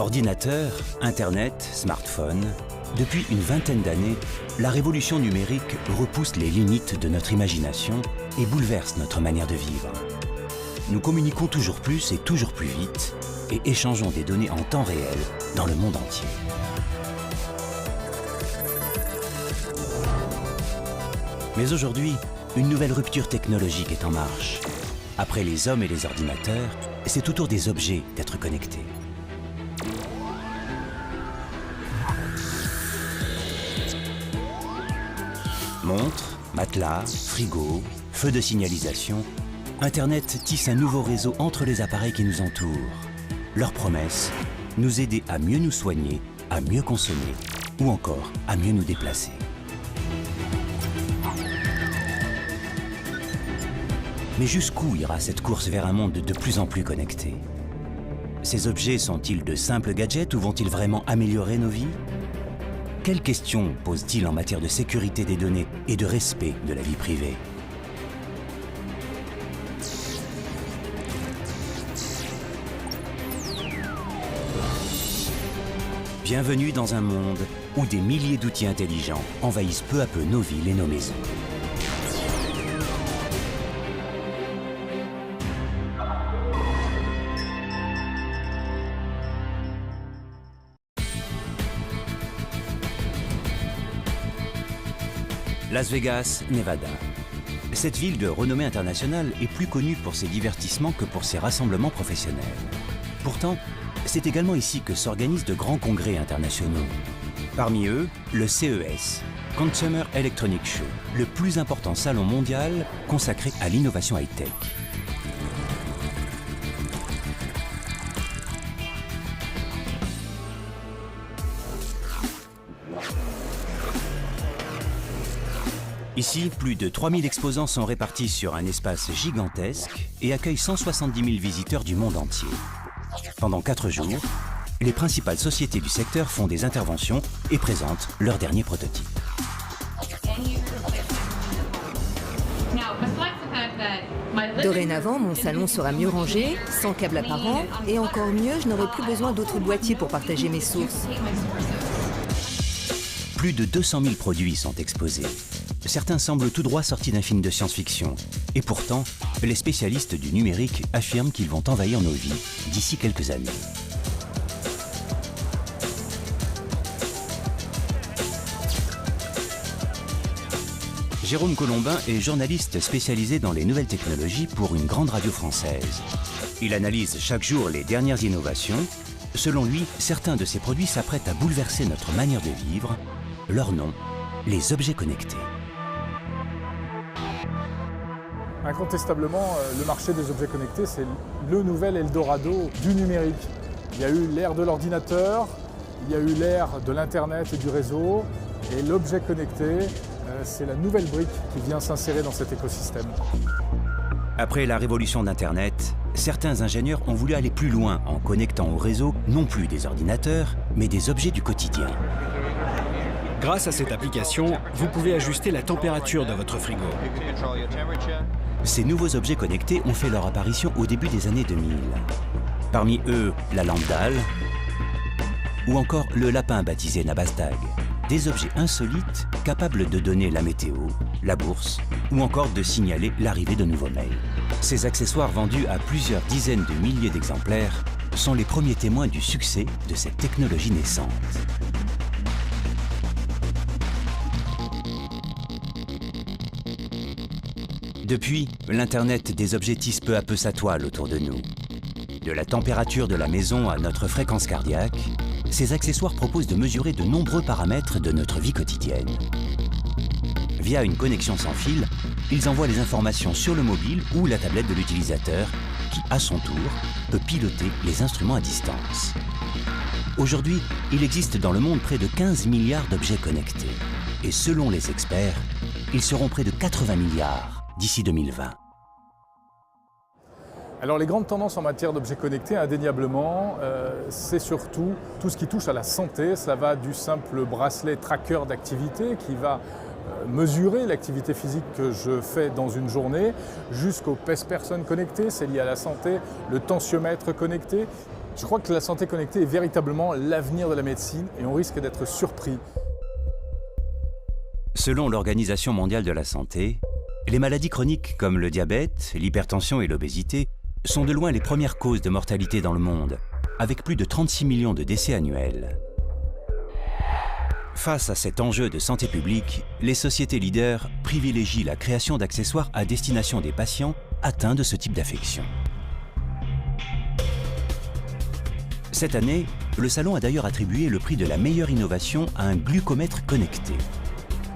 Ordinateur, Internet, smartphone, depuis une vingtaine d'années, la révolution numérique repousse les limites de notre imagination et bouleverse notre manière de vivre. Nous communiquons toujours plus et toujours plus vite et échangeons des données en temps réel dans le monde entier. Mais aujourd'hui, une nouvelle rupture technologique est en marche. Après les hommes et les ordinateurs, c'est au tour des objets d'être connectés. Montres, matelas, frigo, feux de signalisation, Internet tisse un nouveau réseau entre les appareils qui nous entourent. Leur promesse, nous aider à mieux nous soigner, à mieux consommer ou encore à mieux nous déplacer. Mais jusqu'où ira cette course vers un monde de plus en plus connecté? Ces objets sont-ils de simples gadgets ou vont-ils vraiment améliorer nos vies? Quelles questions posent-ils en matière de sécurité des données et de respect de la vie privée? Bienvenue dans un monde où des milliers d'outils intelligents envahissent peu à peu nos villes et nos maisons. Las Vegas, Nevada. Cette ville de renommée internationale est plus connue pour ses divertissements que pour ses rassemblements professionnels. Pourtant, c'est également ici que s'organisent de grands congrès internationaux. Parmi eux, le CES, Consumer Electronics Show, le plus important salon mondial consacré à l'innovation high-tech. Ici, plus de 3000 exposants sont répartis sur un espace gigantesque et accueillent 170 000 visiteurs du monde entier. Pendant 4 jours, les principales sociétés du secteur font des interventions et présentent leurs derniers prototypes. Dorénavant, mon salon sera mieux rangé, sans câble apparent, et encore mieux, je n'aurai plus besoin d'autres boîtiers pour partager mes sources. Plus de 200 000 produits sont exposés. Certains semblent tout droit sortis d'un film de science-fiction. Et pourtant, les spécialistes du numérique affirment qu'ils vont envahir nos vies d'ici quelques années. Jérôme Colombin est journaliste spécialisé dans les nouvelles technologies pour une grande radio française. Il analyse chaque jour les dernières innovations. Selon lui, certains de ces produits s'apprêtent à bouleverser notre manière de vivre. Leur nom, les objets connectés. Incontestablement, le marché des objets connectés, c'est le nouvel Eldorado du numérique. Il y a eu l'ère de l'ordinateur, il y a eu l'ère de l'Internet et du réseau, et l'objet connecté, c'est la nouvelle brique qui vient s'insérer dans cet écosystème. Après la révolution d'Internet, certains ingénieurs ont voulu aller plus loin en connectant au réseau non plus des ordinateurs, mais des objets du quotidien. Grâce à cette application, vous pouvez ajuster la température de votre frigo. Ces nouveaux objets connectés ont fait leur apparition au début des années 2000. Parmi eux, la lampe Dahl ou encore le lapin baptisé Nabastag. Des objets insolites capables de donner la météo, la bourse ou encore de signaler l'arrivée de nouveaux mails. Ces accessoires vendus à plusieurs dizaines de milliers d'exemplaires sont les premiers témoins du succès de cette technologie naissante. Depuis, l'Internet des objets tisse peu à peu sa toile autour de nous. De la température de la maison à notre fréquence cardiaque, ces accessoires proposent de mesurer de nombreux paramètres de notre vie quotidienne. Via une connexion sans fil, ils envoient les informations sur le mobile ou la tablette de l'utilisateur qui, à son tour, peut piloter les instruments à distance. Aujourd'hui, il existe dans le monde près de 15 milliards d'objets connectés. Et selon les experts, ils seront près de 80 milliards d'ici 2020. Alors les grandes tendances en matière d'objets connectés, indéniablement, c'est surtout tout ce qui touche à la santé. Ça va du simple bracelet tracker d'activité qui va mesurer l'activité physique que je fais dans une journée, jusqu'au pèse-personne connecté, c'est lié à la santé, le tensiomètre connecté. Je crois que la santé connectée est véritablement l'avenir de la médecine et on risque d'être surpris. Selon l'Organisation mondiale de la santé, les maladies chroniques comme le diabète, l'hypertension et l'obésité sont de loin les premières causes de mortalité dans le monde, avec plus de 36 millions de décès annuels. Face à cet enjeu de santé publique, les sociétés leaders privilégient la création d'accessoires à destination des patients atteints de ce type d'affection. Cette année, le salon a d'ailleurs attribué le prix de la meilleure innovation à un glucomètre connecté.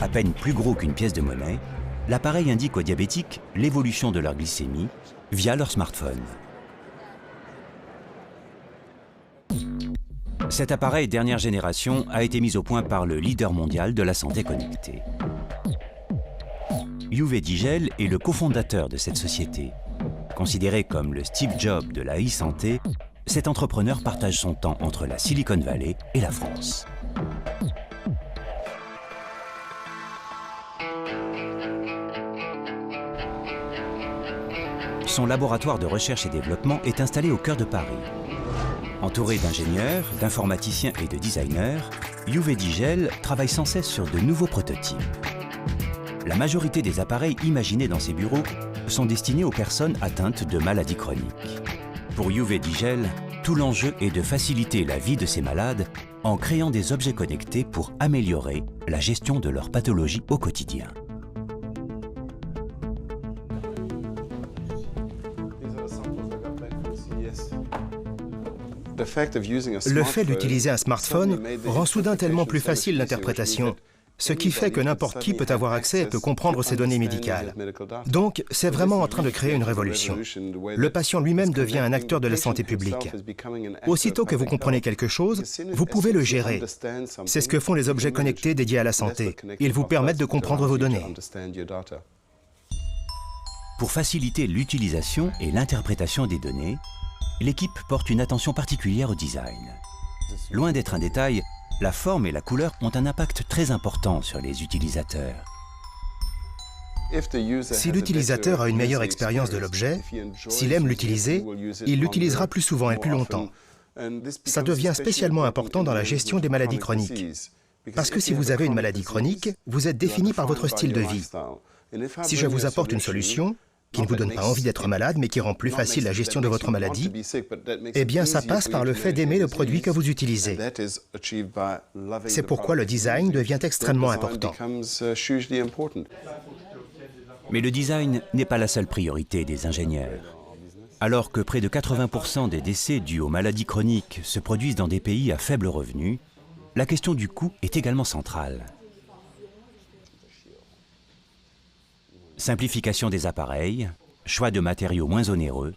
À peine plus gros qu'une pièce de monnaie, l'appareil indique aux diabétiques l'évolution de leur glycémie via leur smartphone. Cet appareil dernière génération a été mis au point par le leader mondial de la santé connectée. Uwe Digel est le cofondateur de cette société. Considéré comme le Steve Jobs de la e-santé, cet entrepreneur partage son temps entre la Silicon Valley et la France. Son laboratoire de recherche et développement est installé au cœur de Paris. Entouré d'ingénieurs, d'informaticiens et de designers, Uwe Digel travaille sans cesse sur de nouveaux prototypes. La majorité des appareils imaginés dans ses bureaux sont destinés aux personnes atteintes de maladies chroniques. Pour Uwe Digel, tout l'enjeu est de faciliter la vie de ces malades en créant des objets connectés pour améliorer la gestion de leur pathologie au quotidien. Le fait d'utiliser un smartphone rend soudain tellement plus facile l'interprétation, ce qui fait que n'importe qui peut avoir accès et peut comprendre ces données médicales. Donc, c'est vraiment en train de créer une révolution. Le patient lui-même devient un acteur de la santé publique. Aussitôt que vous comprenez quelque chose, vous pouvez le gérer. C'est ce que font les objets connectés dédiés à la santé. Ils vous permettent de comprendre vos données. Pour faciliter l'utilisation et l'interprétation des données, l'équipe porte une attention particulière au design. Loin d'être un détail, la forme et la couleur ont un impact très important sur les utilisateurs. Si l'utilisateur a une meilleure expérience de l'objet, s'il aime l'utiliser, il l'utilisera plus souvent et plus longtemps. Ça devient spécialement important dans la gestion des maladies chroniques. Parce que si vous avez une maladie chronique, vous êtes défini par votre style de vie. Si je vous apporte une solution qui ne vous donne pas envie d'être malade, mais qui rend plus facile la gestion de votre maladie, eh bien ça passe par le fait d'aimer le produit que vous utilisez. C'est pourquoi le design devient extrêmement important. Mais le design n'est pas la seule priorité des ingénieurs. Alors que près de 80% des décès dus aux maladies chroniques se produisent dans des pays à faible revenu, la question du coût est également centrale. Simplification des appareils, choix de matériaux moins onéreux,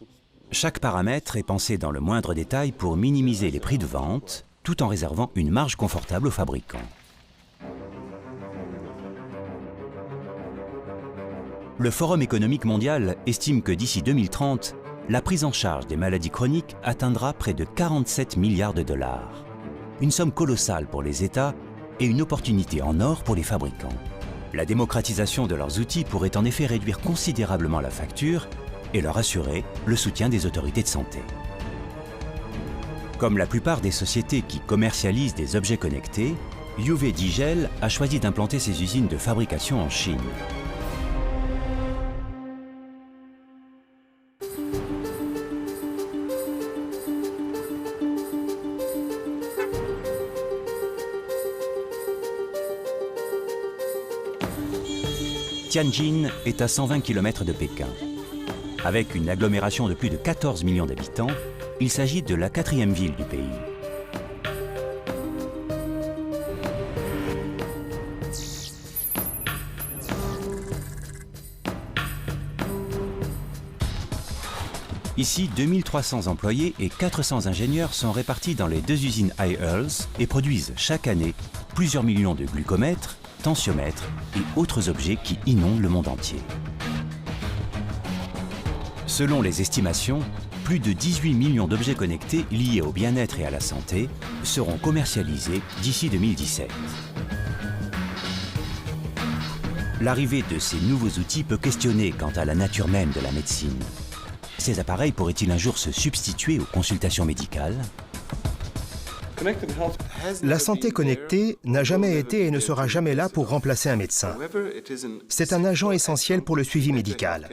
chaque paramètre est pensé dans le moindre détail pour minimiser les prix de vente, tout en réservant une marge confortable aux fabricants. Le Forum économique mondial estime que d'ici 2030, la prise en charge des maladies chroniques atteindra près de 47 milliards de dollars. Une somme colossale pour les États et une opportunité en or pour les fabricants. La démocratisation de leurs outils pourrait en effet réduire considérablement la facture et leur assurer le soutien des autorités de santé. Comme la plupart des sociétés qui commercialisent des objets connectés, Uwe Digel a choisi d'implanter ses usines de fabrication en Chine. Tianjin est à 120 km de Pékin. Avec une agglomération de plus de 14 millions d'habitants, il s'agit de la 4e ville du pays. Ici, 2300 employés et 400 ingénieurs sont répartis dans les 2 usines iEarls et produisent chaque année plusieurs millions de glucomètres, tensiomètres et autres objets qui inondent le monde entier. Selon les estimations, plus de 18 millions d'objets connectés liés au bien-être et à la santé seront commercialisés d'ici 2017. L'arrivée de ces nouveaux outils peut questionner quant à la nature même de la médecine. Ces appareils pourraient-ils un jour se substituer aux consultations médicales? La santé connectée n'a jamais été et ne sera jamais là pour remplacer un médecin. C'est un agent essentiel pour le suivi médical.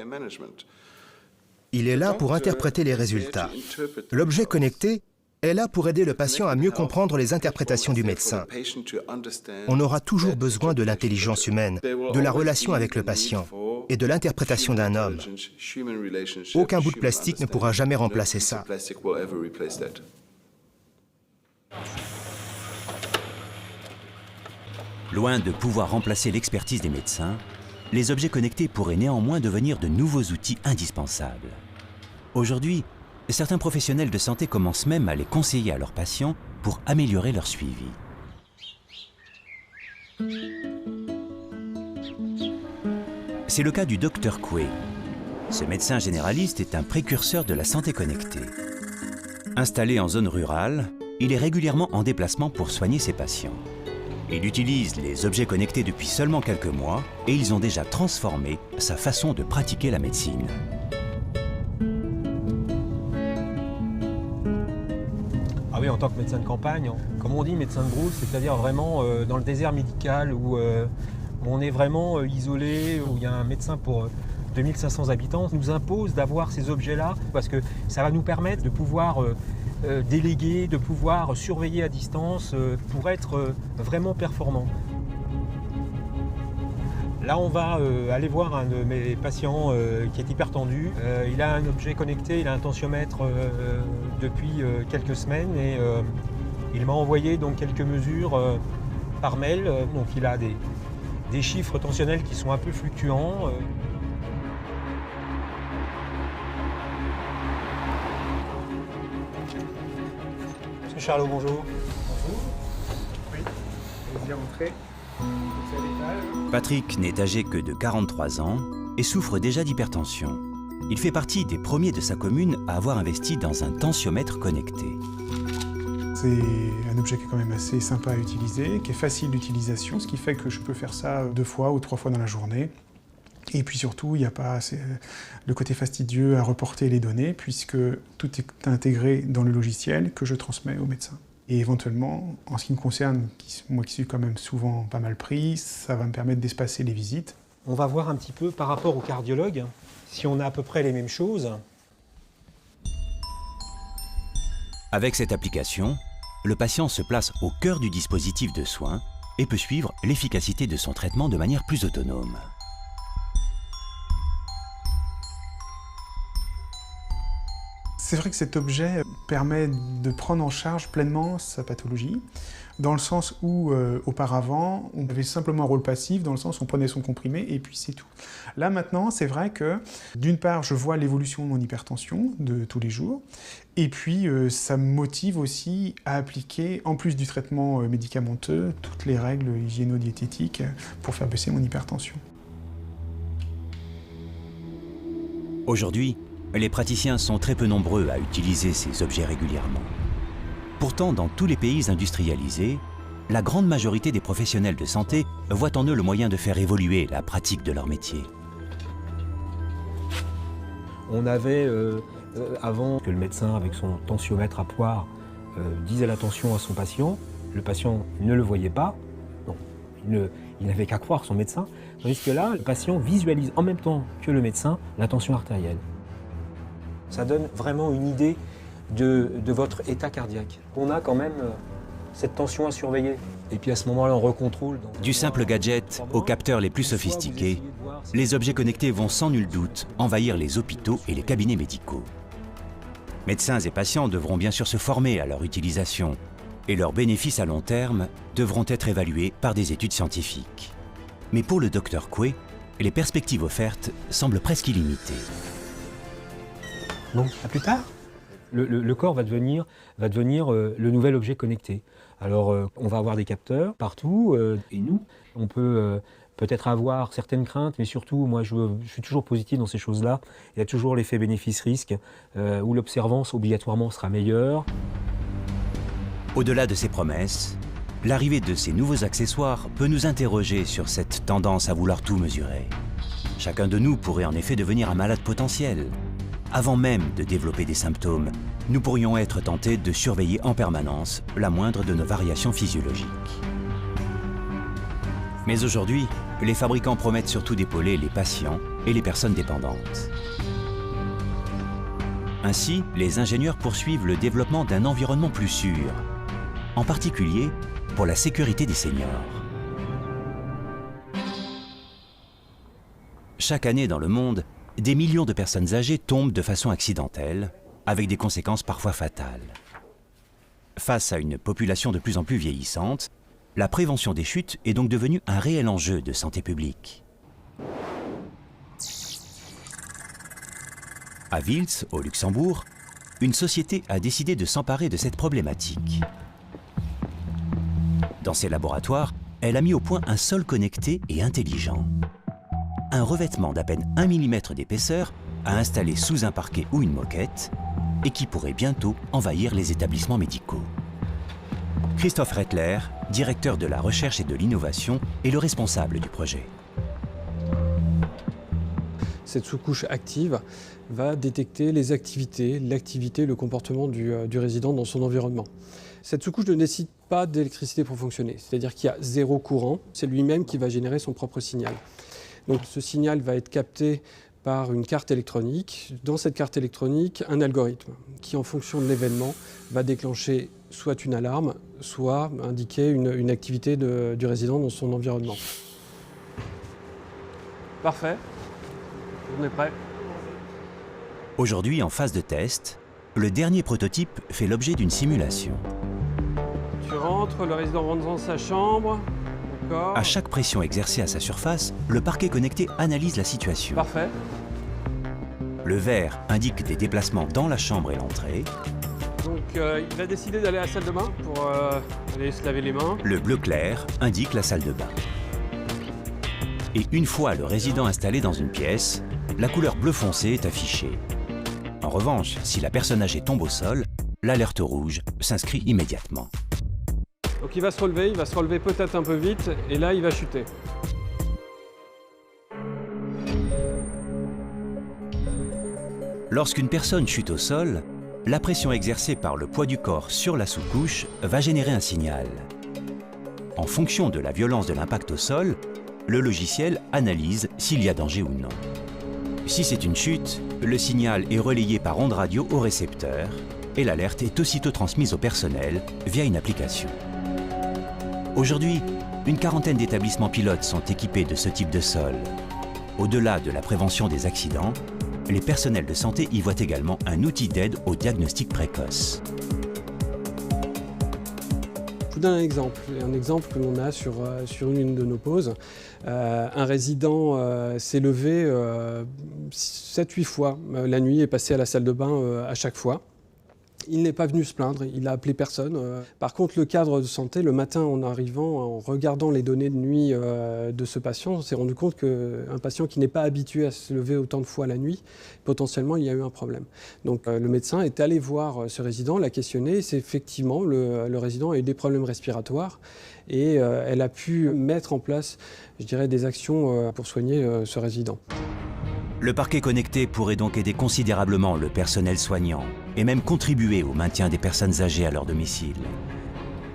Il est là pour interpréter les résultats. L'objet connecté est là pour aider le patient à mieux comprendre les interprétations du médecin. On aura toujours besoin de l'intelligence humaine, de la relation avec le patient et de l'interprétation d'un homme. Aucun bout de plastique ne pourra jamais remplacer ça. Loin de pouvoir remplacer l'expertise des médecins, les objets connectés pourraient néanmoins devenir de nouveaux outils indispensables. Aujourd'hui, certains professionnels de santé commencent même à les conseiller à leurs patients pour améliorer leur suivi. C'est le cas du Dr Quay. Ce médecin généraliste est un précurseur de la santé connectée. Installé en zone rurale, il est régulièrement en déplacement pour soigner ses patients. Il utilise les objets connectés depuis seulement quelques mois et ils ont déjà transformé sa façon de pratiquer la médecine. Ah oui, en tant que médecin de campagne, comme on dit, médecin de brousse, c'est-à-dire vraiment dans le désert médical où on est vraiment isolé, où il y a un médecin pour 2500 habitants, nous impose d'avoir ces objets-là parce que ça va nous permettre de pouvoir déléguer, de pouvoir surveiller à distance pour être vraiment performant. Là, on va aller voir un de mes patients qui est hypertendu. Il a un objet connecté, il a un tensiomètre depuis quelques semaines et il m'a envoyé donc quelques mesures par mail. Donc il a des chiffres tensionnels qui sont un peu fluctuants. Monsieur Charlot, bonjour. Bonjour. Oui, allez-y rentrer. Patrick n'est âgé que de 43 ans et souffre déjà d'hypertension. Il fait partie des premiers de sa commune à avoir investi dans un tensiomètre connecté. C'est un objet qui est quand même assez sympa à utiliser, qui est facile d'utilisation, ce qui fait que je peux faire ça 2 fois ou 3 fois dans la journée. Et puis surtout, il n'y a pas le côté fastidieux à reporter les données, puisque tout est intégré dans le logiciel que je transmets au médecin. Et éventuellement, en ce qui me concerne, moi qui suis quand même souvent pas mal pris, ça va me permettre d'espacer les visites. On va voir un petit peu par rapport au cardiologue, si on a à peu près les mêmes choses. Avec cette application, le patient se place au cœur du dispositif de soins et peut suivre l'efficacité de son traitement de manière plus autonome. C'est vrai que cet objet permet de prendre en charge pleinement sa pathologie, dans le sens où auparavant, on avait simplement un rôle passif, dans le sens où on prenait son comprimé et puis c'est tout. Là maintenant, c'est vrai que d'une part, je vois l'évolution de mon hypertension de tous les jours, et puis ça me motive aussi à appliquer, en plus du traitement médicamenteux, toutes les règles hygiéno-diététiques pour faire baisser mon hypertension. Aujourd'hui, les praticiens sont très peu nombreux à utiliser ces objets régulièrement. Pourtant, dans tous les pays industrialisés, la grande majorité des professionnels de santé voient en eux le moyen de faire évoluer la pratique de leur métier. On avait, avant que le médecin, avec son tensiomètre à poire, disait la tension à son patient, le patient ne le voyait pas, donc il n'avait qu'à croire son médecin, tandis que là, le patient visualise en même temps que le médecin la tension artérielle. Ça donne vraiment une idée de votre état cardiaque. On a quand même cette tension à surveiller. Et puis à ce moment-là, on recontrôle. Du simple gadget aux capteurs les plus sophistiqués, les objets connectés vont sans nul doute envahir les hôpitaux et les cabinets médicaux. Médecins et patients devront bien sûr se former à leur utilisation et leurs bénéfices à long terme devront être évalués par des études scientifiques. Mais pour le Dr Quay, les perspectives offertes semblent presque illimitées. Bon, à plus tard. Le corps va devenir le nouvel objet connecté. Alors, on va avoir des capteurs partout, et nous, on peut peut-être avoir certaines craintes, mais surtout, moi, je suis toujours positif dans ces choses-là. Il y a toujours l'effet bénéfice-risque, où l'observance, obligatoirement, sera meilleure. Au-delà de ces promesses, l'arrivée de ces nouveaux accessoires peut nous interroger sur cette tendance à vouloir tout mesurer. Chacun de nous pourrait en effet devenir un malade potentiel. avant même de développer des symptômes, nous pourrions être tentés de surveiller en permanence la moindre de nos variations physiologiques. Mais aujourd'hui, les fabricants promettent surtout d'épauler les patients et les personnes dépendantes. Ainsi, les ingénieurs poursuivent le développement d'un environnement plus sûr, en particulier pour la sécurité des seniors. Chaque année dans le monde, des millions de personnes âgées tombent de façon accidentelle, avec des conséquences parfois fatales. Face à une population de plus en plus vieillissante, la prévention des chutes est donc devenue un réel enjeu de santé publique. À Vils, au Luxembourg, une société a décidé de s'emparer de cette problématique. Dans ses laboratoires, elle a mis au point un sol connecté et intelligent. Un revêtement d'à peine 1 mm d'épaisseur à installer sous un parquet ou une moquette et qui pourrait bientôt envahir les établissements médicaux. Christophe Rettler, directeur de la recherche et de l'innovation, est le responsable du projet. Cette sous-couche active va détecter les activités, l'activité, le comportement du résident dans son environnement. Cette sous-couche ne nécessite pas d'électricité pour fonctionner, c'est-à-dire qu'il y a zéro courant, c'est lui-même qui va générer son propre signal. Donc ce signal va être capté par une carte électronique. Dans cette carte électronique, un algorithme qui, en fonction de l'événement, va déclencher soit une alarme, soit indiquer une activité du résident dans son environnement. Parfait. On est prêt. Aujourd'hui, en phase de test, le dernier prototype fait l'objet d'une simulation. Tu rentres, le résident rentre dans sa chambre. D'accord. À chaque pression exercée à sa surface, le parquet connecté analyse la situation. Parfait. Le vert indique des déplacements dans la chambre et l'entrée. Donc il va décider d'aller à la salle de bain pour aller se laver les mains. Le bleu clair indique la salle de bain. Et une fois le résident installé dans une pièce, la couleur bleu foncé est affichée. En revanche, si la personne âgée tombe au sol, l'alerte rouge s'inscrit immédiatement. Donc il va se relever peut-être un peu vite, et là il va chuter. Lorsqu'une personne chute au sol, la pression exercée par le poids du corps sur la sous-couche va générer un signal. En fonction de la violence de l'impact au sol, le logiciel analyse s'il y a danger ou non. Si c'est une chute, le signal est relayé par ondes radio au récepteur et l'alerte est aussitôt transmise au personnel via une application. Aujourd'hui, une quarantaine d'établissements pilotes sont équipés de ce type de sol. Au-delà de la prévention des accidents, les personnels de santé y voient également un outil d'aide au diagnostic précoce. Je vous donne un exemple que l'on a sur une de nos pauses. Un résident s'est levé 7-8 fois la nuit et passé à la salle de bain à chaque fois. Il n'est pas venu se plaindre, il n'a appelé personne. Par contre, le cadre de santé, le matin en arrivant, en regardant les données de nuit de ce patient, on s'est rendu compte qu'un patient qui n'est pas habitué à se lever autant de fois la nuit, potentiellement il y a eu un problème. Donc le médecin est allé voir ce résident, l'a questionné, et c'est effectivement le résident a eu des problèmes respiratoires et elle a pu mettre en place, je dirais, des actions pour soigner ce résident. Le parquet connecté pourrait donc aider considérablement le personnel soignant et même contribuer au maintien des personnes âgées à leur domicile.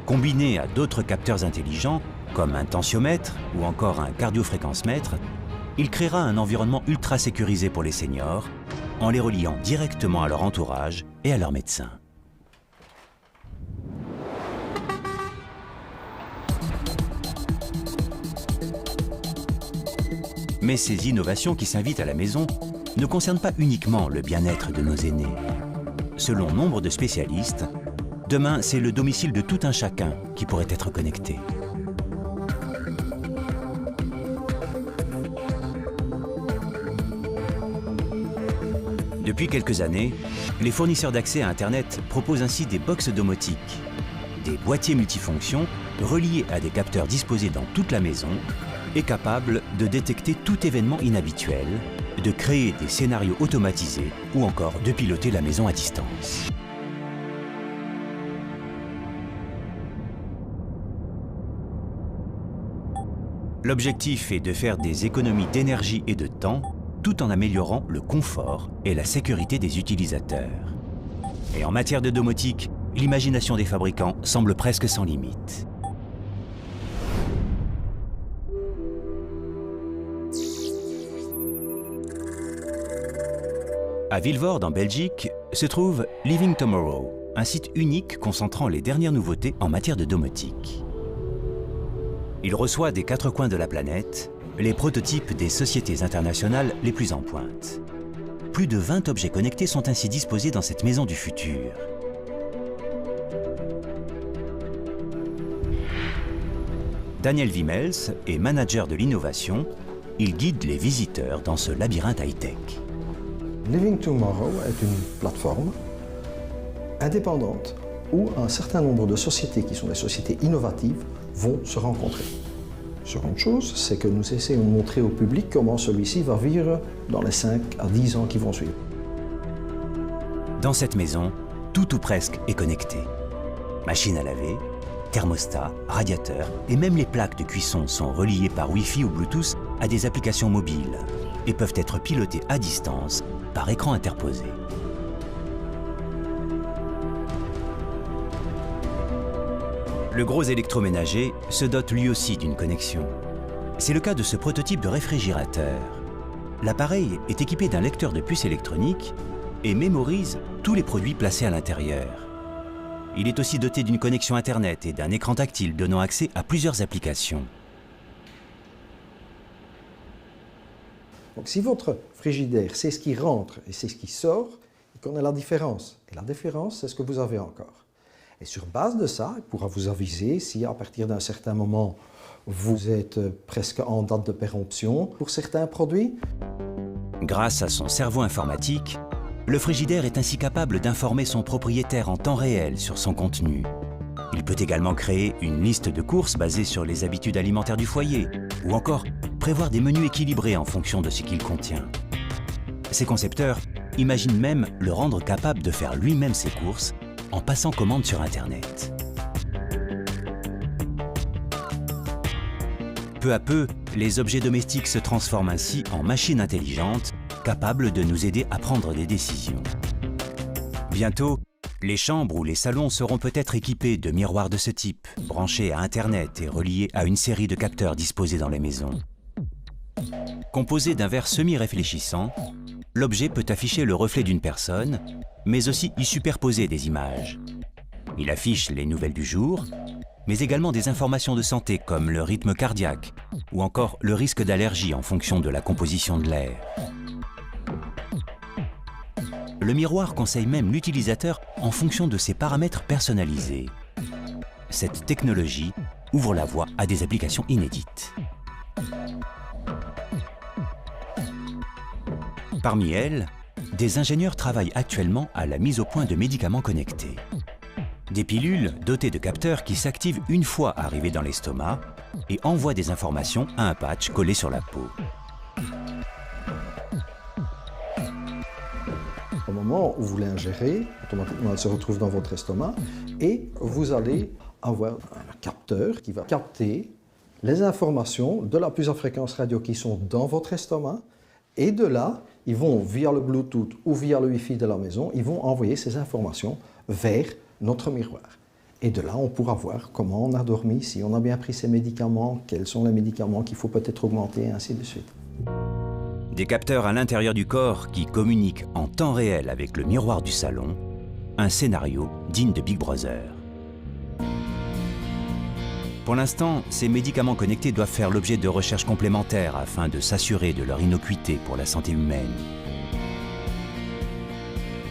Combiné à d'autres capteurs intelligents, comme un tensiomètre ou encore un cardiofréquencemètre, il créera un environnement ultra sécurisé pour les seniors, en les reliant directement à leur entourage et à leur médecin. Mais ces innovations qui s'invitent à la maison ne concernent pas uniquement le bien-être de nos aînés. Selon nombre de spécialistes, demain, c'est le domicile de tout un chacun qui pourrait être connecté. Depuis quelques années, les fournisseurs d'accès à Internet proposent ainsi des box domotiques, des boîtiers multifonctions reliés à des capteurs disposés dans toute la maison et capables de détecter tout événement inhabituel, de créer des scénarios automatisés ou encore de piloter la maison à distance. L'objectif est de faire des économies d'énergie et de temps tout en améliorant le confort et la sécurité des utilisateurs. Et en matière de domotique, l'imagination des fabricants semble presque sans limite. À Vilvoorde, en Belgique, se trouve Living Tomorrow, un site unique concentrant les dernières nouveautés en matière de domotique. Il reçoit des quatre coins de la planète les prototypes des sociétés internationales les plus en pointe. Plus de 20 objets connectés sont ainsi disposés dans cette maison du futur. Daniel Wimmels est manager de l'innovation. Il guide les visiteurs dans ce labyrinthe high-tech. Living Tomorrow est une plateforme indépendante où un certain nombre de sociétés qui sont des sociétés innovatives vont se rencontrer. Seconde chose, c'est que nous essayons de montrer au public comment celui-ci va vivre dans les 5 à 10 ans qui vont suivre. Dans cette maison, tout ou presque est connecté. Machine à laver, thermostat, radiateur et même les plaques de cuisson sont reliées par Wi-Fi ou Bluetooth à des applications mobiles et peuvent être pilotées à distance par écran interposé. Le gros électroménager se dote lui aussi d'une connexion. C'est le cas de ce prototype de réfrigérateur. L'appareil est équipé d'un lecteur de puces électroniques et mémorise tous les produits placés à l'intérieur. Il est aussi doté d'une connexion Internet et d'un écran tactile donnant accès à plusieurs applications. Donc si votre frigidaire sait ce qui rentre et c'est ce qui sort, il connaît la différence. Et la différence, c'est ce que vous avez encore. Et sur base de ça, il pourra vous aviser si à partir d'un certain moment, vous êtes presque en date de péremption pour certains produits. Grâce à son cerveau informatique, le frigidaire est ainsi capable d'informer son propriétaire en temps réel sur son contenu. Il peut également créer une liste de courses basée sur les habitudes alimentaires du foyer, ou encore prévoir des menus équilibrés en fonction de ce qu'il contient. Ses concepteurs imaginent même le rendre capable de faire lui-même ses courses en passant commande sur Internet. Peu à peu, les objets domestiques se transforment ainsi en machines intelligentes, capables de nous aider à prendre des décisions. Bientôt, les chambres ou les salons seront peut-être équipés de miroirs de ce type, branchés à Internet et reliés à une série de capteurs disposés dans les maisons. Composé d'un verre semi-réfléchissant, l'objet peut afficher le reflet d'une personne, mais aussi y superposer des images. Il affiche les nouvelles du jour, mais également des informations de santé comme le rythme cardiaque ou encore le risque d'allergie en fonction de la composition de l'air. Le miroir conseille même l'utilisateur en fonction de ses paramètres personnalisés. Cette technologie ouvre la voie à des applications inédites. Parmi elles, des ingénieurs travaillent actuellement à la mise au point de médicaments connectés. Des pilules dotées de capteurs qui s'activent une fois arrivées dans l'estomac et envoient des informations à un patch collé sur la peau. Au moment où vous l'ingérez, automatiquement elle se retrouve dans votre estomac et vous allez avoir un capteur qui va capter les informations de la plusieurs fréquences radio qui sont dans votre estomac et de là, ils vont via le Bluetooth ou via le Wi-Fi de la maison, ils vont envoyer ces informations vers notre miroir. Et de là, on pourra voir comment on a dormi, si on a bien pris ses médicaments, quels sont les médicaments qu'il faut peut-être augmenter, et ainsi de suite. Des capteurs à l'intérieur du corps qui communiquent en temps réel avec le miroir du salon, un scénario digne de Big Brother. Pour l'instant, ces médicaments connectés doivent faire l'objet de recherches complémentaires afin de s'assurer de leur innocuité pour la santé humaine.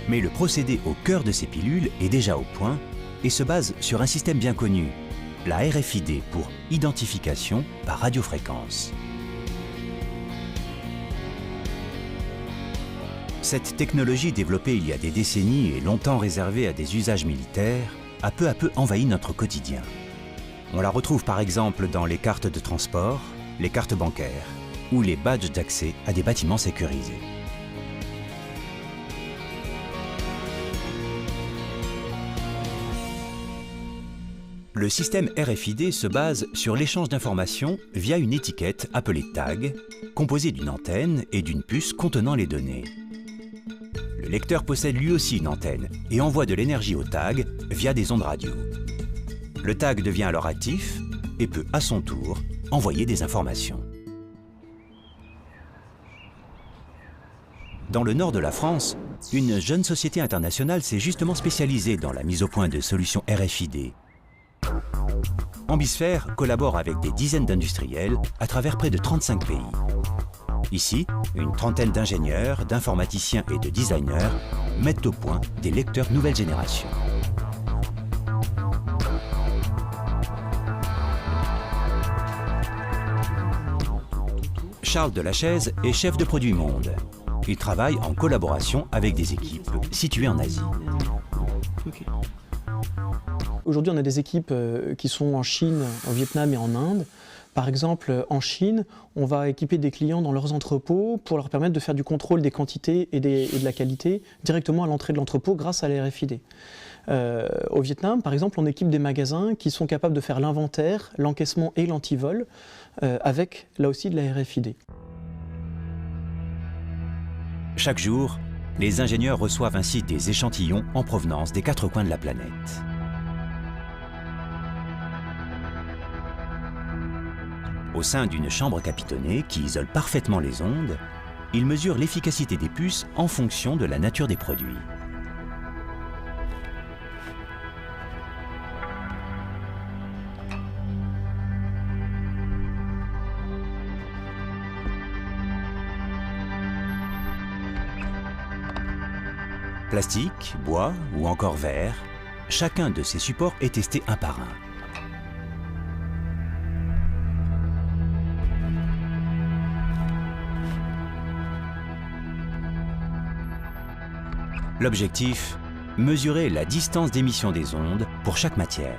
Mais le procédé au cœur de ces pilules est déjà au point et se base sur un système bien connu, la RFID pour identification par radiofréquence. Cette technologie développée il y a des décennies et longtemps réservée à des usages militaires a peu à peu envahi notre quotidien. On la retrouve par exemple dans les cartes de transport, les cartes bancaires ou les badges d'accès à des bâtiments sécurisés. Le système RFID se base sur l'échange d'informations via une étiquette appelée tag, composée d'une antenne et d'une puce contenant les données. Le lecteur possède lui aussi une antenne et envoie de l'énergie au tag via des ondes radio. Le tag devient alors actif et peut à son tour envoyer des informations. Dans le nord de la France, une jeune société internationale s'est justement spécialisée dans la mise au point de solutions RFID. Ambisphère collabore avec des dizaines d'industriels à travers près de 35 pays. Ici, une trentaine d'ingénieurs, d'informaticiens et de designers mettent au point des lecteurs nouvelle génération. Charles Delachaise est chef de produit monde. Il travaille en collaboration avec des équipes situées en Asie. Aujourd'hui, on a des équipes qui sont en Chine, au Vietnam et en Inde. Par exemple, en Chine, on va équiper des clients dans leurs entrepôts pour leur permettre de faire du contrôle des quantités et de la qualité directement à l'entrée de l'entrepôt grâce à la RFID. Au Vietnam, par exemple, on équipe des magasins qui sont capables de faire l'inventaire, l'encaissement et l'antivol avec, là aussi, de la RFID. Chaque jour, les ingénieurs reçoivent ainsi des échantillons en provenance des 4 coins de la planète. Au sein d'une chambre capitonnée qui isole parfaitement les ondes, ils mesurent l'efficacité des puces en fonction de la nature des produits. Plastique, bois ou encore verre, chacun de ces supports est testé un par un. L'objectif, mesurer la distance d'émission des ondes pour chaque matière.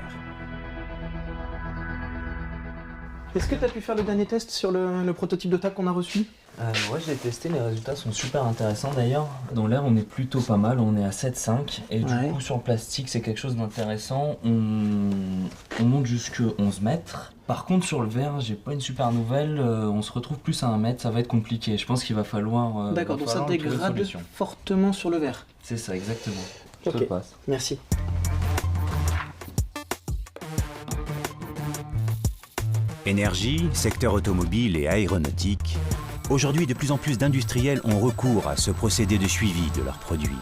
Est-ce que tu as pu faire le dernier test sur le prototype de tag qu'on a reçu ? Ouais, je l'ai testé, les résultats sont super intéressants d'ailleurs. Dans l'air, on est plutôt pas mal, on est à 7,5 et du coup sur le plastique, c'est quelque chose d'intéressant. On monte jusque 11 mètres. Par contre, sur le verre, j'ai pas une super nouvelle, on se retrouve plus à 1 mètre, ça va être compliqué. Je pense qu'il va falloir. D'accord, donc ça dégrade fortement sur le verre. C'est ça, exactement. Je te le passe. Merci. Énergie, secteur automobile et aéronautique. Aujourd'hui, de plus en plus d'industriels ont recours à ce procédé de suivi de leurs produits.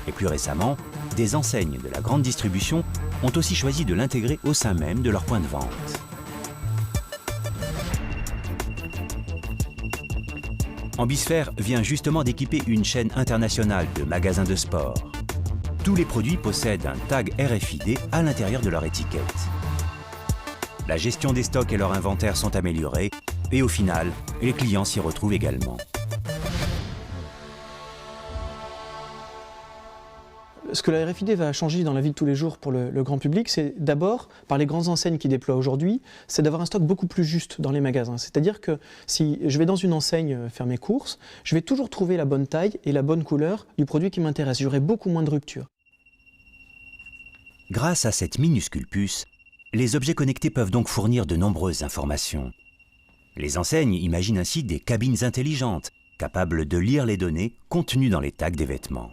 Et plus récemment, des enseignes de la grande distribution ont aussi choisi de l'intégrer au sein même de leur point de vente. Ambisphère vient justement d'équiper une chaîne internationale de magasins de sport. Tous les produits possèdent un tag RFID à l'intérieur de leur étiquette. La gestion des stocks et leur inventaire sont améliorés et au final, les clients s'y retrouvent également. Ce que la RFID va changer dans la vie de tous les jours pour le grand public, c'est d'abord, par les grandes enseignes qui déploient aujourd'hui, c'est d'avoir un stock beaucoup plus juste dans les magasins. C'est-à-dire que si je vais dans une enseigne faire mes courses, je vais toujours trouver la bonne taille et la bonne couleur du produit qui m'intéresse. J'aurai beaucoup moins de ruptures. Grâce à cette minuscule puce, les objets connectés peuvent donc fournir de nombreuses informations. Les enseignes imaginent ainsi des cabines intelligentes, capables de lire les données contenues dans les tags des vêtements.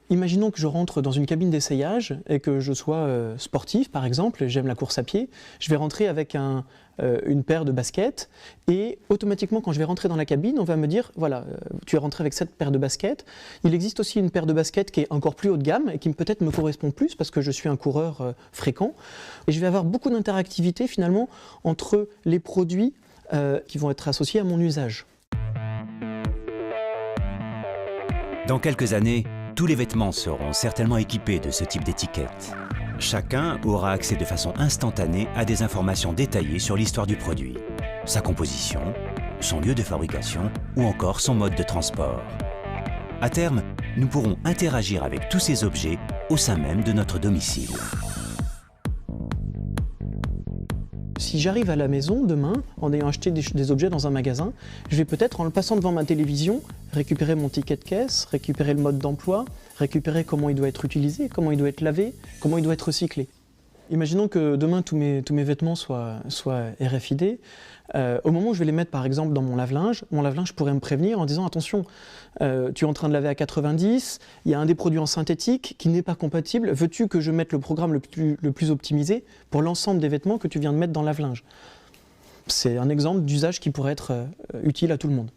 Imaginons que je rentre dans une cabine d'essayage et que je sois sportif, par exemple, j'aime la course à pied. Je vais rentrer avec une paire de baskets et automatiquement, quand je vais rentrer dans la cabine, on va me dire, voilà, tu es rentré avec cette paire de baskets. Il existe aussi une paire de baskets qui est encore plus haut de gamme et qui peut-être me correspond plus parce que je suis un coureur fréquent. Et je vais avoir beaucoup d'interactivité finalement entre les produits qui vont être associés à mon usage. Dans quelques années, tous les vêtements seront certainement équipés de ce type d'étiquette. Chacun aura accès de façon instantanée à des informations détaillées sur l'histoire du produit, sa composition, son lieu de fabrication ou encore son mode de transport. À terme, nous pourrons interagir avec tous ces objets au sein même de notre domicile. Si j'arrive à la maison demain, en ayant acheté des objets dans un magasin, je vais peut-être, en le passant devant ma télévision, récupérer mon ticket de caisse, récupérer le mode d'emploi, récupérer comment il doit être utilisé, comment il doit être lavé, comment il doit être recyclé. Imaginons que demain tous mes vêtements soient RFID. Au moment où je vais les mettre par exemple dans mon lave-linge pourrait me prévenir en disant attention, tu es en train de laver à 90, il y a un des produits en synthétique qui n'est pas compatible, veux-tu que je mette le programme le plus optimisé pour l'ensemble des vêtements que tu viens de mettre dans le lave-linge? C'est un exemple d'usage qui pourrait être utile à tout le monde.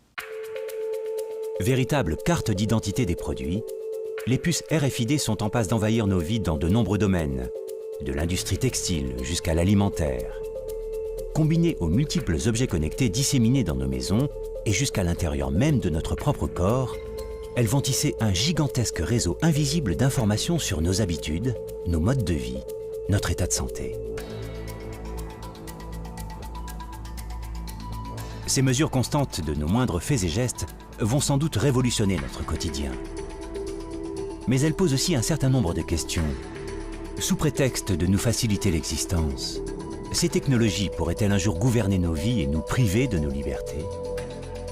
Véritable carte d'identité des produits, les puces RFID sont en passe d'envahir nos vies dans de nombreux domaines, de l'industrie textile jusqu'à l'alimentaire. Combinées aux multiples objets connectés disséminés dans nos maisons et jusqu'à l'intérieur même de notre propre corps, elles vont tisser un gigantesque réseau invisible d'informations sur nos habitudes, nos modes de vie, notre état de santé. Ces mesures constantes de nos moindres faits et gestes vont sans doute révolutionner notre quotidien. Mais elles posent aussi un certain nombre de questions. Sous prétexte de nous faciliter l'existence, ces technologies pourraient-elles un jour gouverner nos vies et nous priver de nos libertés?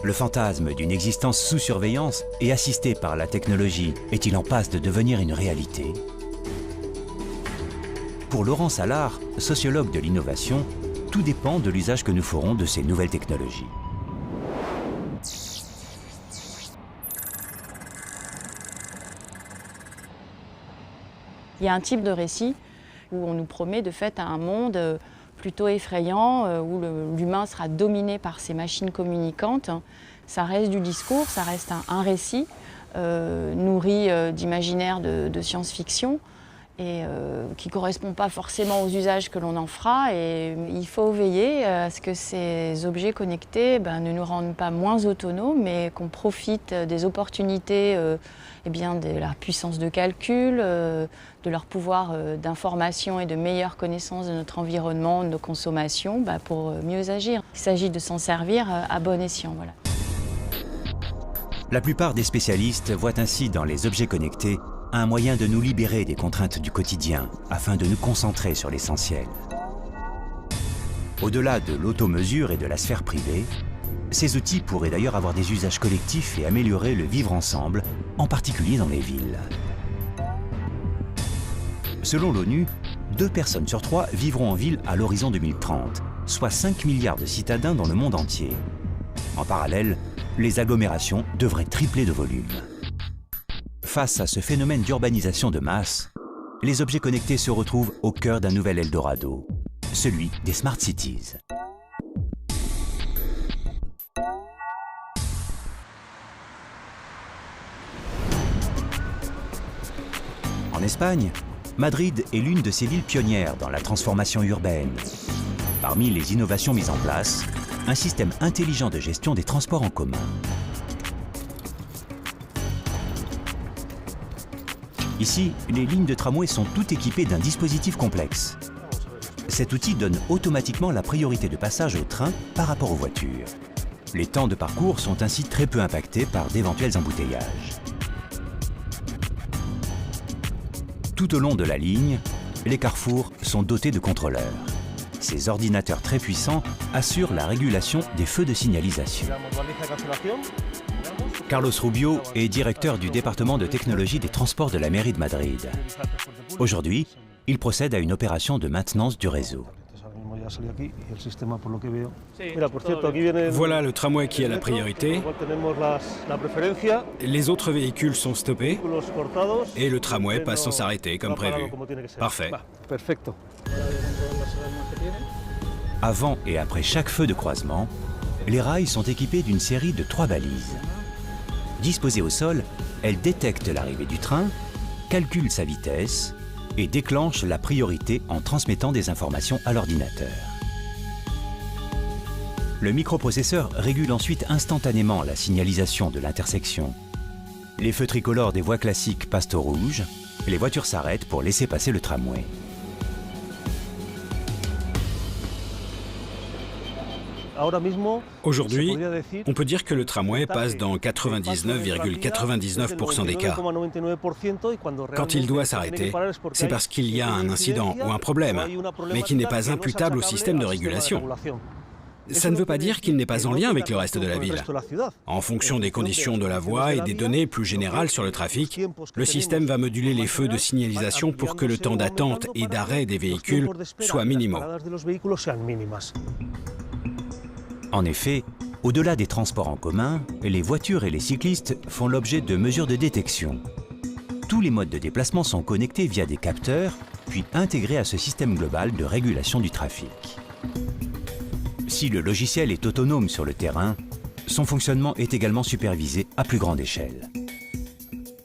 Le fantasme d'une existence sous surveillance et assistée par la technologie est-il en passe de devenir une réalité? Pour Laurent Salard, sociologue de l'innovation, tout dépend de l'usage que nous ferons de ces nouvelles technologies. Il y a un type de récit où on nous promet de fait un monde plutôt effrayant, où l'humain sera dominé par ces machines communicantes. Ça reste du discours, ça reste un récit nourri d'imaginaire de science-fiction et qui ne correspond pas forcément aux usages que l'on en fera. Et il faut veiller à ce que ces objets connectés ne nous rendent pas moins autonomes, mais qu'on profite des opportunités de leur puissance de calcul, de leur pouvoir d'information et de meilleure connaissance de notre environnement, de nos consommations, pour mieux agir. Il s'agit de s'en servir à bon escient. Voilà. La plupart des spécialistes voient ainsi dans les objets connectés un moyen de nous libérer des contraintes du quotidien afin de nous concentrer sur l'essentiel. Au-delà de l'automesure et de la sphère privée, ces outils pourraient d'ailleurs avoir des usages collectifs et améliorer le vivre ensemble, en particulier dans les villes. Selon l'ONU, 2 personnes sur 3 vivront en ville à l'horizon 2030, soit 5 milliards de citadins dans le monde entier. En parallèle, les agglomérations devraient tripler de volume. Face à ce phénomène d'urbanisation de masse, les objets connectés se retrouvent au cœur d'un nouvel Eldorado, celui des Smart Cities. En Espagne, Madrid est l'une de ces villes pionnières dans la transformation urbaine. Parmi les innovations mises en place, un système intelligent de gestion des transports en commun. Ici, les lignes de tramway sont toutes équipées d'un dispositif complexe. Cet outil donne automatiquement la priorité de passage au train par rapport aux voitures. Les temps de parcours sont ainsi très peu impactés par d'éventuels embouteillages. Tout au long de la ligne, les carrefours sont dotés de contrôleurs. Ces ordinateurs très puissants assurent la régulation des feux de signalisation. Carlos Rubio est directeur du département de technologie des transports de la mairie de Madrid. Aujourd'hui, il procède à une opération de maintenance du réseau. Voilà le tramway qui a la priorité. Les autres véhicules sont stoppés et le tramway passe sans s'arrêter comme prévu. Parfait. Avant et après chaque feu de croisement, les rails sont équipés d'une série de 3 balises. Disposées au sol, elles détectent l'arrivée du train, calculent sa vitesse et déclenchent la priorité en transmettant des informations à l'ordinateur. Le microprocesseur régule ensuite instantanément la signalisation de l'intersection. Les feux tricolores des voies classiques passent au rouge, les voitures s'arrêtent pour laisser passer le tramway. Aujourd'hui, on peut dire que le tramway passe dans 99,99% des cas. Quand il doit s'arrêter, c'est parce qu'il y a un incident ou un problème, mais qui n'est pas imputable au système de régulation. Ça ne veut pas dire qu'il n'est pas en lien avec le reste de la ville. En fonction des conditions de la voie et des données plus générales sur le trafic, le système va moduler les feux de signalisation pour que le temps d'attente et d'arrêt des véhicules soit minimaux. En effet, au-delà des transports en commun, les voitures et les cyclistes font l'objet de mesures de détection. Tous les modes de déplacement sont connectés via des capteurs, puis intégrés à ce système global de régulation du trafic. Si le logiciel est autonome sur le terrain, son fonctionnement est également supervisé à plus grande échelle.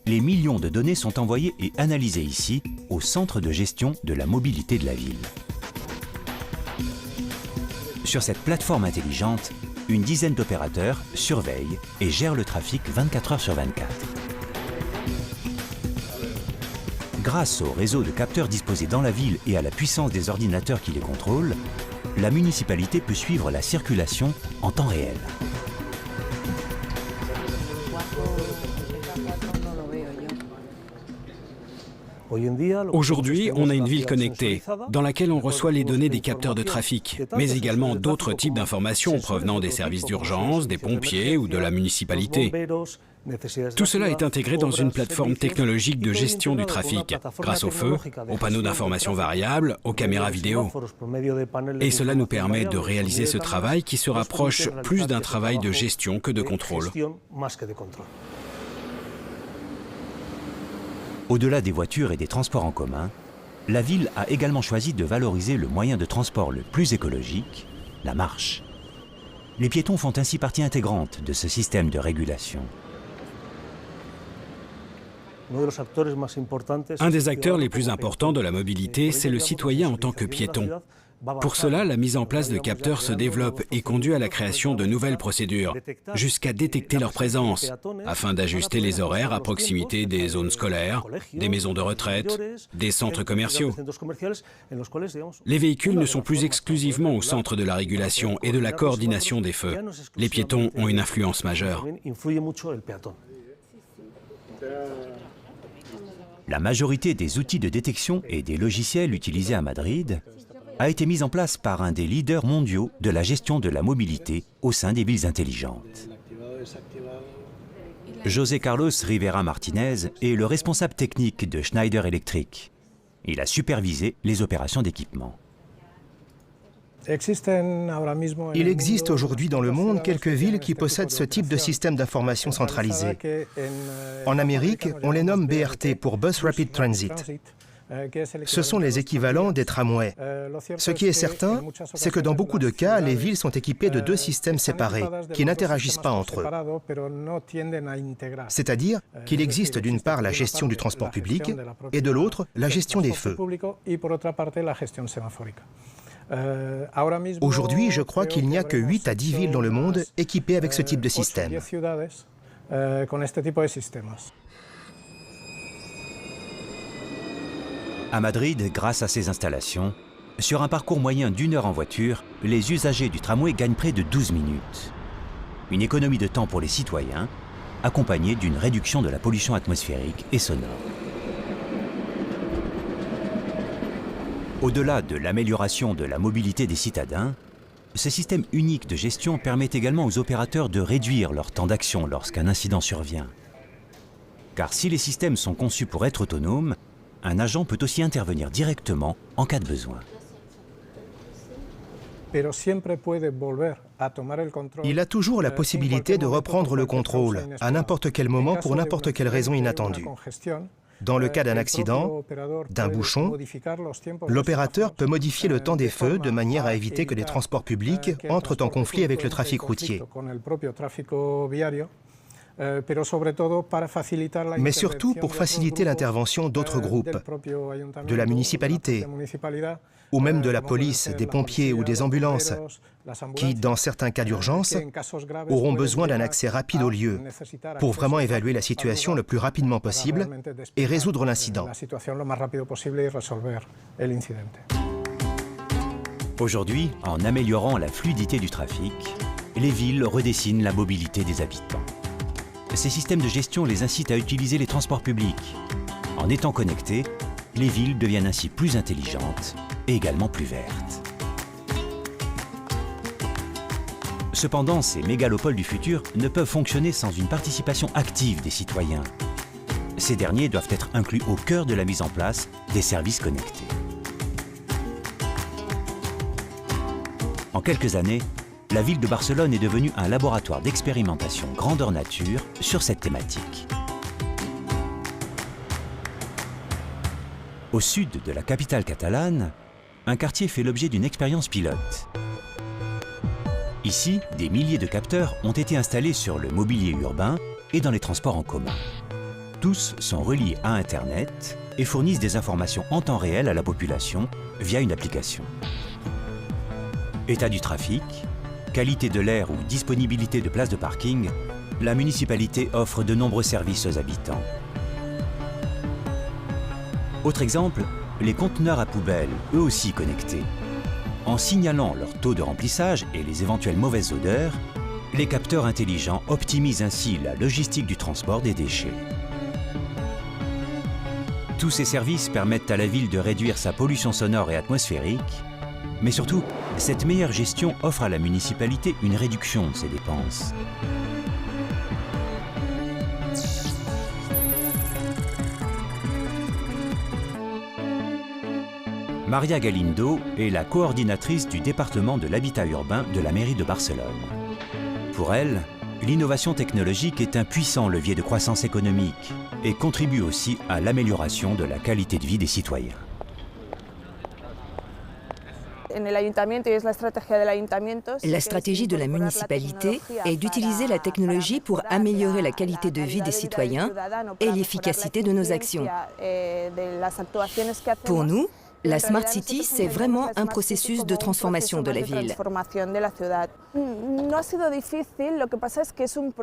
Les millions de données sont envoyées et analysées ici, au centre de gestion de la mobilité de la ville. Sur cette plateforme intelligente, une dizaine d'opérateurs surveillent et gèrent le trafic 24 heures sur 24. Grâce au réseau de capteurs disposés dans la ville et à la puissance des ordinateurs qui les contrôlent, la municipalité peut suivre la circulation en temps réel. Aujourd'hui, on a une ville connectée, dans laquelle on reçoit les données des capteurs de trafic, mais également d'autres types d'informations provenant des services d'urgence, des pompiers ou de la municipalité. Tout cela est intégré dans une plateforme technologique de gestion du trafic, grâce aux feux, aux panneaux d'information variables, aux caméras vidéo. Et cela nous permet de réaliser ce travail qui se rapproche plus d'un travail de gestion que de contrôle. Au-delà des voitures et des transports en commun, la ville a également choisi de valoriser le moyen de transport le plus écologique, la marche. Les piétons font ainsi partie intégrante de ce système de régulation. Un des acteurs les plus importants de la mobilité, c'est le citoyen en tant que piéton. Pour cela, la mise en place de capteurs se développe et conduit à la création de nouvelles procédures, jusqu'à détecter leur présence, afin d'ajuster les horaires à proximité des zones scolaires, des maisons de retraite, des centres commerciaux. Les véhicules ne sont plus exclusivement au centre de la régulation et de la coordination des feux. Les piétons ont une influence majeure. La majorité des outils de détection et des logiciels utilisés à Madrid a été mise en place par un des leaders mondiaux de la gestion de la mobilité au sein des villes intelligentes. José Carlos Rivera Martinez est le responsable technique de Schneider Electric. Il a supervisé les opérations d'équipement. Il existe aujourd'hui dans le monde quelques villes qui possèdent ce type de système d'information centralisé. En Amérique, on les nomme BRT pour Bus Rapid Transit. Ce sont les équivalents des tramways. Ce qui est certain, c'est que dans beaucoup de cas, les villes sont équipées de deux systèmes séparés, qui n'interagissent pas entre eux. C'est-à-dire qu'il existe d'une part la gestion du transport public et de l'autre la gestion des feux. Aujourd'hui, je crois qu'il n'y a que 8 à 10 villes dans le monde équipées avec ce type de système. À Madrid, grâce à ces installations, sur un parcours moyen d'1 heure en voiture, les usagers du tramway gagnent près de 12 minutes. Une économie de temps pour les citoyens, accompagnée d'une réduction de la pollution atmosphérique et sonore. Au-delà de l'amélioration de la mobilité des citadins, ce système unique de gestion permet également aux opérateurs de réduire leur temps d'action lorsqu'un incident survient. Car si les systèmes sont conçus pour être autonomes, un agent peut aussi intervenir directement en cas de besoin. Il a toujours la possibilité de reprendre le contrôle à n'importe quel moment pour n'importe quelle raison inattendue. Dans le cas d'un accident, d'un bouchon, l'opérateur peut modifier le temps des feux de manière à éviter que les transports publics entrent en conflit avec le trafic routier. Mais surtout pour faciliter l'intervention d'autres groupes, de la municipalité, ou même de la police, des pompiers ou des ambulances, qui, dans certains cas d'urgence, auront besoin d'un accès rapide au lieu, pour vraiment évaluer la situation le plus rapidement possible et résoudre l'incident. Aujourd'hui, en améliorant la fluidité du trafic, les villes redessinent la mobilité des habitants. Ces systèmes de gestion les incitent à utiliser les transports publics. En étant connectés, les villes deviennent ainsi plus intelligentes et également plus vertes. Cependant, ces mégalopoles du futur ne peuvent fonctionner sans une participation active des citoyens. Ces derniers doivent être inclus au cœur de la mise en place des services connectés. En quelques années, la ville de Barcelone est devenue un laboratoire d'expérimentation grandeur nature sur cette thématique. Au sud de la capitale catalane, un quartier fait l'objet d'une expérience pilote. Ici, des milliers de capteurs ont été installés sur le mobilier urbain et dans les transports en commun. Tous sont reliés à Internet et fournissent des informations en temps réel à la population via une application. État du trafic, qualité de l'air ou disponibilité de places de parking, la municipalité offre de nombreux services aux habitants. Autre exemple, les conteneurs à poubelles, eux aussi connectés. En signalant leur taux de remplissage et les éventuelles mauvaises odeurs, les capteurs intelligents optimisent ainsi la logistique du transport des déchets. Tous ces services permettent à la ville de réduire sa pollution sonore et atmosphérique, mais surtout, cette meilleure gestion offre à la municipalité une réduction de ses dépenses. Maria Galindo est la coordinatrice du département de l'habitat urbain de la mairie de Barcelone. Pour elle, l'innovation technologique est un puissant levier de croissance économique et contribue aussi à l'amélioration de la qualité de vie des citoyens. La stratégie de la municipalité est d'utiliser la technologie pour améliorer la qualité de vie des citoyens et l'efficacité de nos actions. Pour nous, la Smart City, c'est vraiment un processus de transformation de la ville.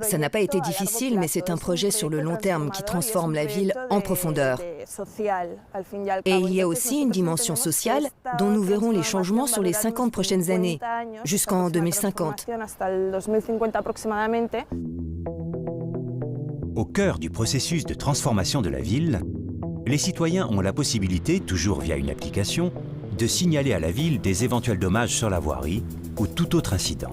Ça n'a pas été difficile, mais c'est un projet sur le long terme qui transforme la ville en profondeur. Et il y a aussi une dimension sociale dont nous verrons les changements sur les 50 prochaines années, jusqu'en 2050. Au cœur du processus de transformation de la ville, les citoyens ont la possibilité, toujours via une application, de signaler à la ville des éventuels dommages sur la voirie ou tout autre incident.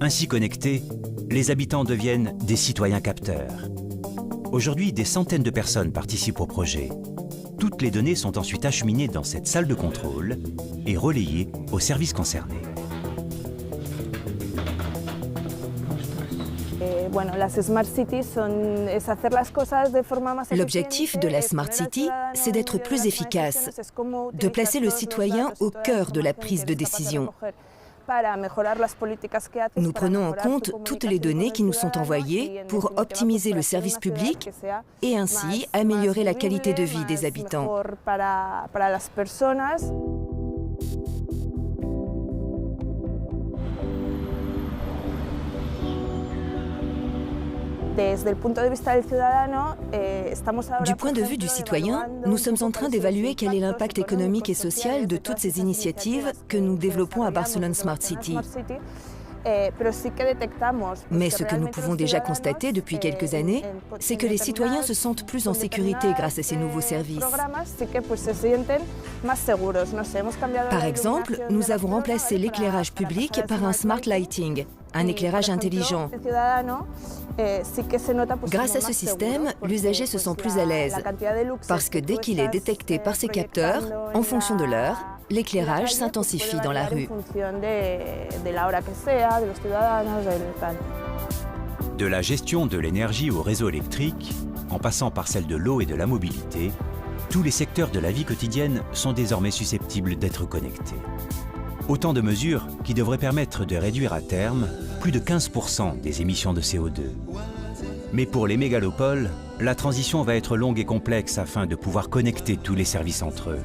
Ainsi connectés, les habitants deviennent des citoyens capteurs. Aujourd'hui, des centaines de personnes participent au projet. Toutes les données sont ensuite acheminées dans cette salle de contrôle et relayées aux services concernés. L'objectif de la Smart City, c'est d'être plus efficace, de placer le citoyen au cœur de la prise de décision. Nous prenons en compte toutes les données qui nous sont envoyées pour optimiser le service public et ainsi améliorer la qualité de vie des habitants. Du point de vue du citoyen, nous sommes en train d'évaluer quel est l'impact économique et social de toutes ces initiatives que nous développons à Barcelone Smart City. Mais ce que nous pouvons déjà constater depuis quelques années, c'est que les citoyens se sentent plus en sécurité grâce à ces nouveaux services. Par exemple, nous avons remplacé l'éclairage public par un smart lighting, un éclairage intelligent. Grâce à ce système, l'usager se sent plus à l'aise, parce que dès qu'il est détecté par ses capteurs, en fonction de l'heure, l'éclairage s'intensifie dans la rue. De la gestion de l'énergie au réseau électrique, en passant par celle de l'eau et de la mobilité, tous les secteurs de la vie quotidienne sont désormais susceptibles d'être connectés. Autant de mesures qui devraient permettre de réduire à terme plus de 15% des émissions de CO2. Mais pour les mégalopoles, la transition va être longue et complexe afin de pouvoir connecter tous les services entre eux.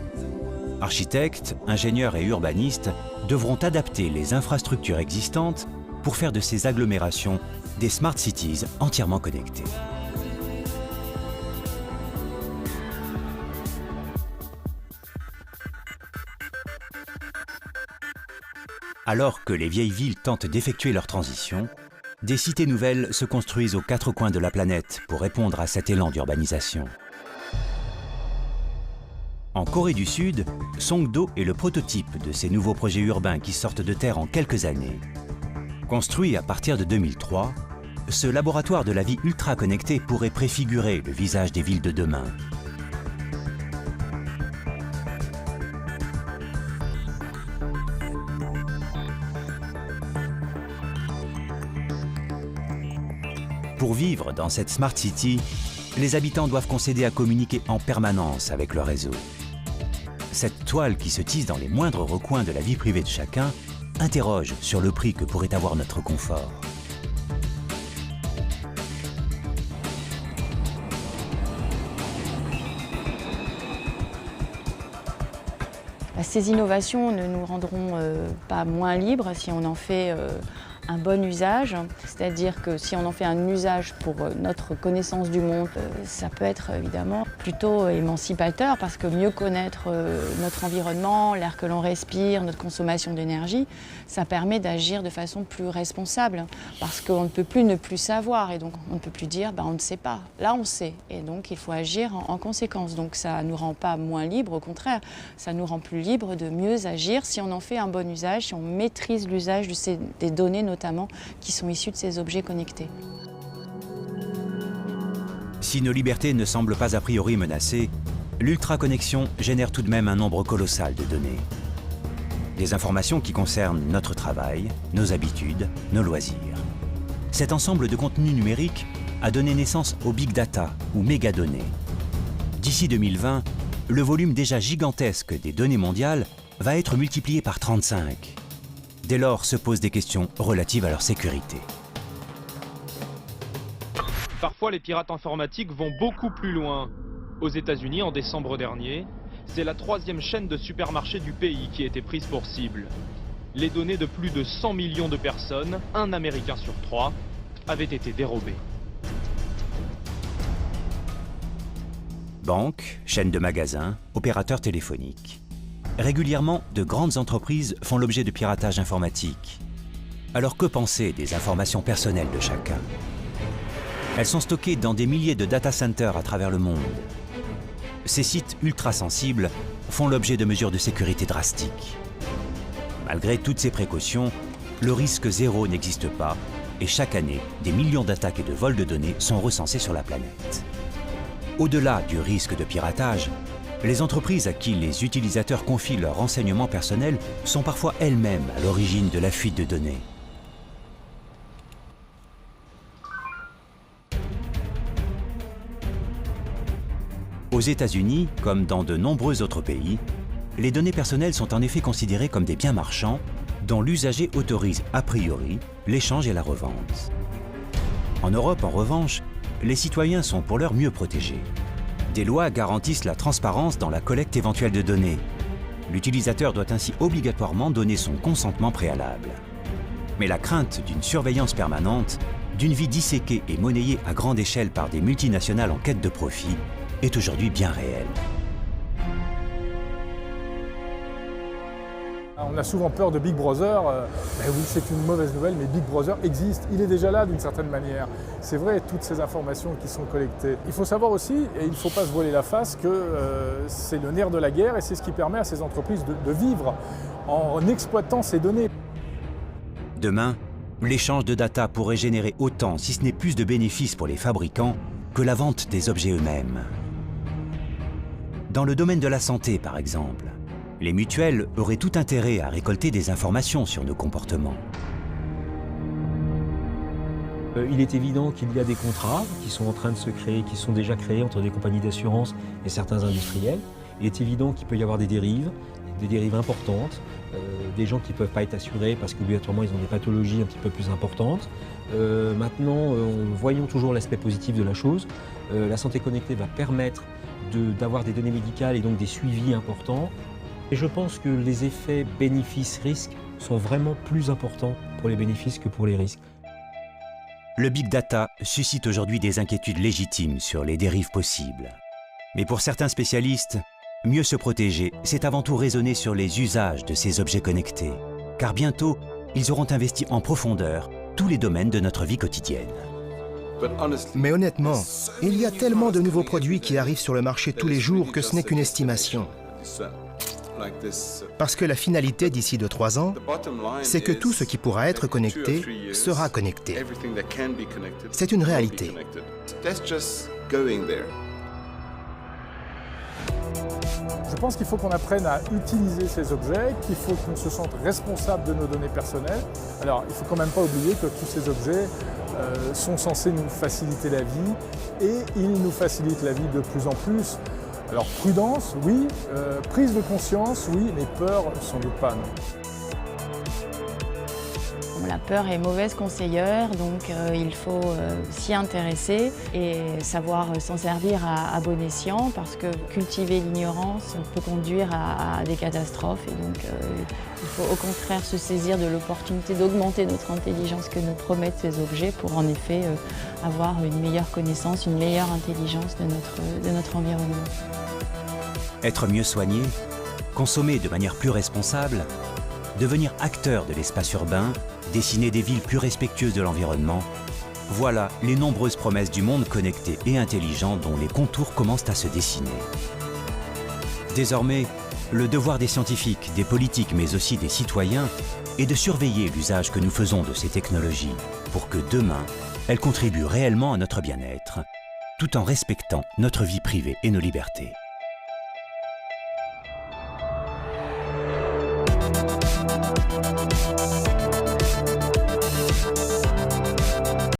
Architectes, ingénieurs et urbanistes devront adapter les infrastructures existantes pour faire de ces agglomérations des smart cities entièrement connectées. Alors que les vieilles villes tentent d'effectuer leur transition, des cités nouvelles se construisent aux quatre coins de la planète pour répondre à cet élan d'urbanisation. En Corée du Sud, Songdo est le prototype de ces nouveaux projets urbains qui sortent de terre en quelques années. Construit à partir de 2003, ce laboratoire de la vie ultra connectée pourrait préfigurer le visage des villes de demain. Pour vivre dans cette Smart City, les habitants doivent concéder à communiquer en permanence avec le réseau. Cette toile qui se tisse dans les moindres recoins de la vie privée de chacun interroge sur le prix que pourrait avoir notre confort. Ces innovations ne nous rendront pas moins libres si on en fait un bon usage, c'est-à-dire que si on en fait un usage pour notre connaissance du monde, ça peut être évidemment plutôt émancipateur parce que mieux connaître notre environnement, l'air que l'on respire, notre consommation d'énergie, ça permet d'agir de façon plus responsable parce qu'on ne peut plus ne plus savoir et donc on ne peut plus dire on ne sait pas. Là on sait et donc il faut agir en conséquence. Donc ça ne nous rend pas moins libres, au contraire, ça nous rend plus libres de mieux agir si on en fait un bon usage, si on maîtrise l'usage des données notamment qui sont issus de ces objets connectés. Si nos libertés ne semblent pas a priori menacées, l'ultraconnexion génère tout de même un nombre colossal de données. Des informations qui concernent notre travail, nos habitudes, nos loisirs. Cet ensemble de contenus numériques a donné naissance au big data ou mégadonnées. D'ici 2020, le volume déjà gigantesque des données mondiales va être multiplié par 35. Dès lors se posent des questions relatives à leur sécurité. Parfois, les pirates informatiques vont beaucoup plus loin. Aux États-Unis, en décembre dernier, c'est la 3e chaîne de supermarchés du pays qui a été prise pour cible. Les données de plus de 100 millions de personnes, un Américain sur 3, avaient été dérobées. Banques, chaînes de magasins, opérateurs téléphoniques. Régulièrement, de grandes entreprises font l'objet de piratage informatique. Alors que penser des informations personnelles de chacun? Elles sont stockées dans des milliers de data centers à travers le monde. Ces sites ultra sensibles font l'objet de mesures de sécurité drastiques. Malgré toutes ces précautions, le risque zéro n'existe pas et chaque année, des millions d'attaques et de vols de données sont recensés sur la planète. Au-delà du risque de piratage, les entreprises à qui les utilisateurs confient leurs renseignements personnels sont parfois elles-mêmes à l'origine de la fuite de données. Aux États-Unis, comme dans de nombreux autres pays, les données personnelles sont en effet considérées comme des biens marchands dont l'usager autorise a priori l'échange et la revente. En Europe, en revanche, les citoyens sont pour l'heure mieux protégés. Des lois garantissent la transparence dans la collecte éventuelle de données. L'utilisateur doit ainsi obligatoirement donner son consentement préalable. Mais la crainte d'une surveillance permanente, d'une vie disséquée et monnayée à grande échelle par des multinationales en quête de profit, est aujourd'hui bien réelle. On a souvent peur de Big Brother. Oui, c'est une mauvaise nouvelle, mais Big Brother existe. Il est déjà là d'une certaine manière. C'est vrai, toutes ces informations qui sont collectées. Il faut savoir aussi, et il ne faut pas se voiler la face, que c'est le nerf de la guerre et c'est ce qui permet à ces entreprises de vivre en exploitant ces données. Demain, l'échange de data pourrait générer autant, si ce n'est plus de bénéfices pour les fabricants, que la vente des objets eux-mêmes. Dans le domaine de la santé, par exemple, les mutuelles auraient tout intérêt à récolter des informations sur nos comportements. Il est évident qu'il y a des contrats qui sont en train de se créer, qui sont déjà créés entre des compagnies d'assurance et certains industriels. Il est évident qu'il peut y avoir des dérives importantes, des gens qui ne peuvent pas être assurés parce qu'obligatoirement ils ont des pathologies un petit peu plus importantes. Maintenant, voyons toujours l'aspect positif de la chose. La santé connectée va permettre d'avoir des données médicales et donc des suivis importants. Et je pense que les effets bénéfices-risques sont vraiment plus importants pour les bénéfices que pour les risques. Le big data suscite aujourd'hui des inquiétudes légitimes sur les dérives possibles. Mais pour certains spécialistes, mieux se protéger, c'est avant tout raisonner sur les usages de ces objets connectés. Car bientôt, ils auront investi en profondeur tous les domaines de notre vie quotidienne. Mais honnêtement, il y a tellement de nouveaux produits qui arrivent sur le marché tous les jours que ce n'est qu'une estimation. Parce que la finalité d'ici 2-3 ans, c'est que tout ce qui pourra être connecté sera connecté. C'est une réalité. Je pense qu'il faut qu'on apprenne à utiliser ces objets, qu'il faut qu'on se sente responsable de nos données personnelles. Alors, il ne faut quand même pas oublier que tous ces objets sont censés nous faciliter la vie et ils nous facilitent la vie de plus en plus. Alors, prudence, oui, prise de conscience, oui, mais peur, sans doute pas, non. La peur est mauvaise conseillère, donc il faut s'y intéresser et savoir s'en servir à bon escient, parce que cultiver l'ignorance peut conduire à des catastrophes. Et donc il faut au contraire se saisir de l'opportunité d'augmenter notre intelligence que nous promettent ces objets pour en effet avoir une meilleure connaissance, une meilleure intelligence de notre environnement. Être mieux soigné, consommer de manière plus responsable, devenir acteur de l'espace urbain, dessiner des villes plus respectueuses de l'environnement, voilà les nombreuses promesses du monde connecté et intelligent dont les contours commencent à se dessiner. Désormais, le devoir des scientifiques, des politiques, mais aussi des citoyens est de surveiller l'usage que nous faisons de ces technologies pour que demain, elles contribuent réellement à notre bien-être, tout en respectant notre vie privée et nos libertés.